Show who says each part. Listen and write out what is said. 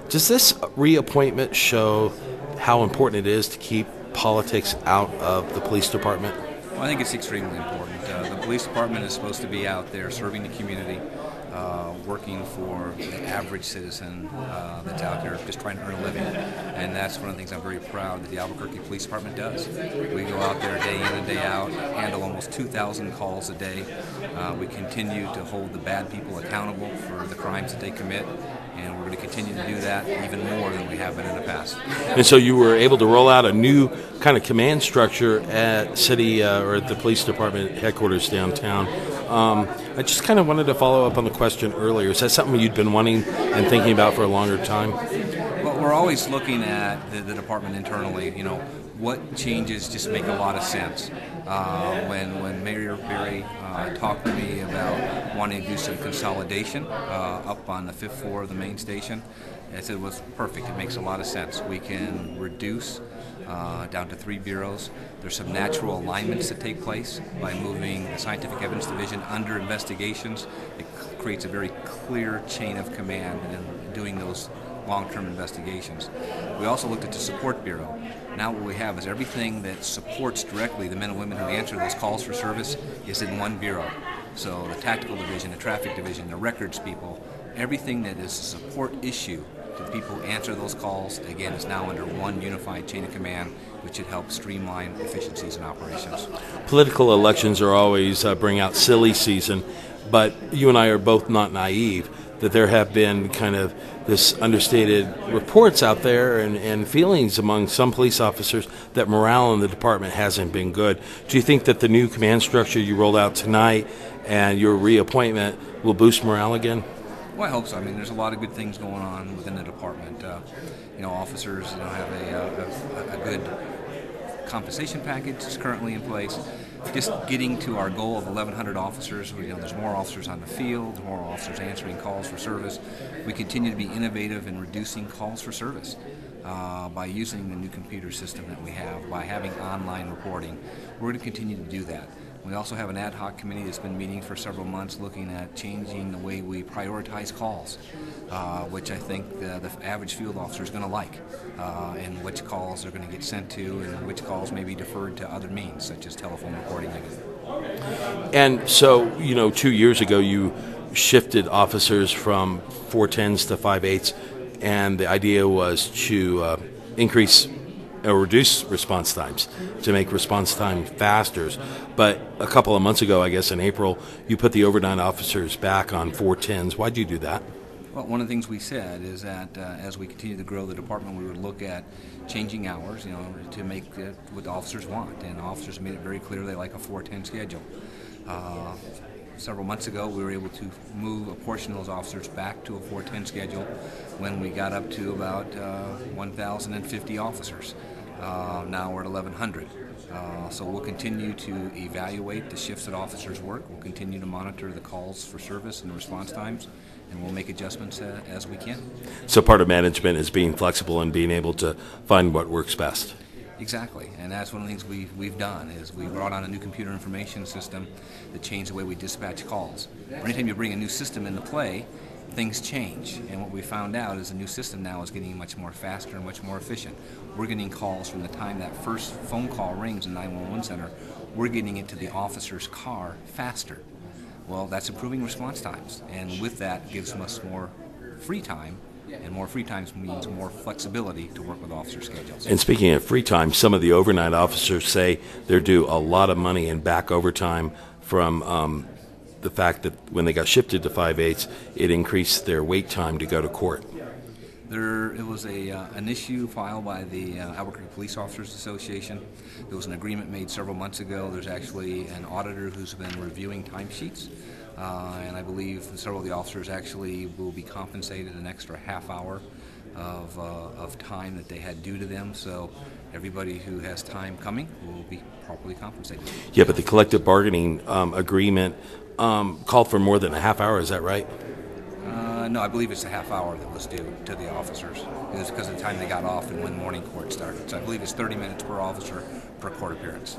Speaker 1: Does this reappointment show how important it is to keep politics out of the police department?
Speaker 2: Well, I think it's extremely important. The police department is supposed to be out there serving the community, working for the average citizen that's out there just trying to earn a living. And that's one of the things I'm very proud that the Albuquerque Police Department does. We go out there day in and day out, handle almost 2,000 calls a day. We continue to hold the bad people accountable for the crimes that they commit. And we're going to continue to do that even more than we have been in the past.
Speaker 1: And so you were able to roll out a new kind of command structure at city or at the police department headquarters downtown. I just kind of wanted to follow up on the question earlier. Is that something you'd been wanting and thinking about for a longer time?
Speaker 2: Well, we're always looking at the department internally. You know, what changes just make a lot of sense. When Mayor Berry talked to me about wanting to do some consolidation up on the 5th floor of the main station, I said it was perfect. It makes a lot of sense. We can reduce down to 3 bureaus. There's some natural alignments that take place by moving the Scientific Evidence Division under investigations. It creates a very clear chain of command in doing those long-term investigations. We also looked at the Support Bureau. Now what we have is everything that supports directly the men and women who answer those calls for service is in one bureau. So the Tactical Division, the Traffic Division, the Records people, everything that is a support issue to the people who answer those calls, again, is now under one unified chain of command, which should help streamline efficiencies in operations.
Speaker 1: Political elections are always bring out silly season, but you and I are both not naive that there have been kind of this understated reports out there and feelings among some police officers that morale in the department hasn't been good. Do you think that the new command structure you rolled out tonight and your reappointment will boost morale again?
Speaker 2: Well, I hope so. I mean, there's a lot of good things going on within the department. Officers have a good compensation package that's currently in place. Just getting to our goal of 1,100 officers, there's more officers on the field, more officers answering calls for service. We continue to be innovative in reducing calls for service by using the new computer system that we have, by having online reporting. We're going to continue to do that. We also have an ad hoc committee that's been meeting for several months looking at changing the way we prioritize calls, which I think the average field officer is going to like, and which calls are going to get sent to and which calls may be deferred to other means, such as telephone recording.
Speaker 1: And so, 2 years ago you shifted officers from 410s to 5/8s, and the idea was to increase or reduce response times, to make response time faster. But a couple of months ago, I guess in April, you put the overnight officers back on 410s. Why'd you do that?
Speaker 2: Well, one of the things we said is that as we continue to grow the department, we would look at changing hours, to make what the officers want. And officers made it very clear they like a 410 schedule. Several months ago, we were able to move a portion of those officers back to a 410 schedule when we got up to about 1,050 officers. Now we're at 1,100. So we'll continue to evaluate the shifts that officers work. We'll continue to monitor the calls for service and the response times, and we'll make adjustments as we can.
Speaker 1: So part of management is being flexible and being able to find what works best.
Speaker 2: Exactly, and that's one of the things we've done is we brought on a new computer information system that changed the way we dispatch calls. Anytime you bring a new system into play, things change, and what we found out is the new system now is getting much more faster and much more efficient. We're getting calls from the time that first phone call rings in the 911 center, we're getting it to the officer's car faster. Well, that's improving response times, and with that gives us more free time, and more free time means more flexibility to work with officer schedules.
Speaker 1: And speaking of free time, some of the overnight officers say they're due a lot of money in back overtime from the fact that when they got shifted to 5/8s, it increased their wait time to go to court.
Speaker 2: It was an issue filed by the Albuquerque Police Officers Association. There was an agreement made several months ago. There's actually an auditor who's been reviewing timesheets, and I believe several of the officers actually will be compensated an extra half hour of time that they had due to them. So everybody who has time coming will be properly compensated.
Speaker 1: Yeah, but the collective bargaining agreement called for more than a half hour. Is that right?
Speaker 2: No, I believe it's a half hour that was due to the officers. It was because of the time they got off and when morning court started. So I believe it's 30 minutes per officer per court appearance.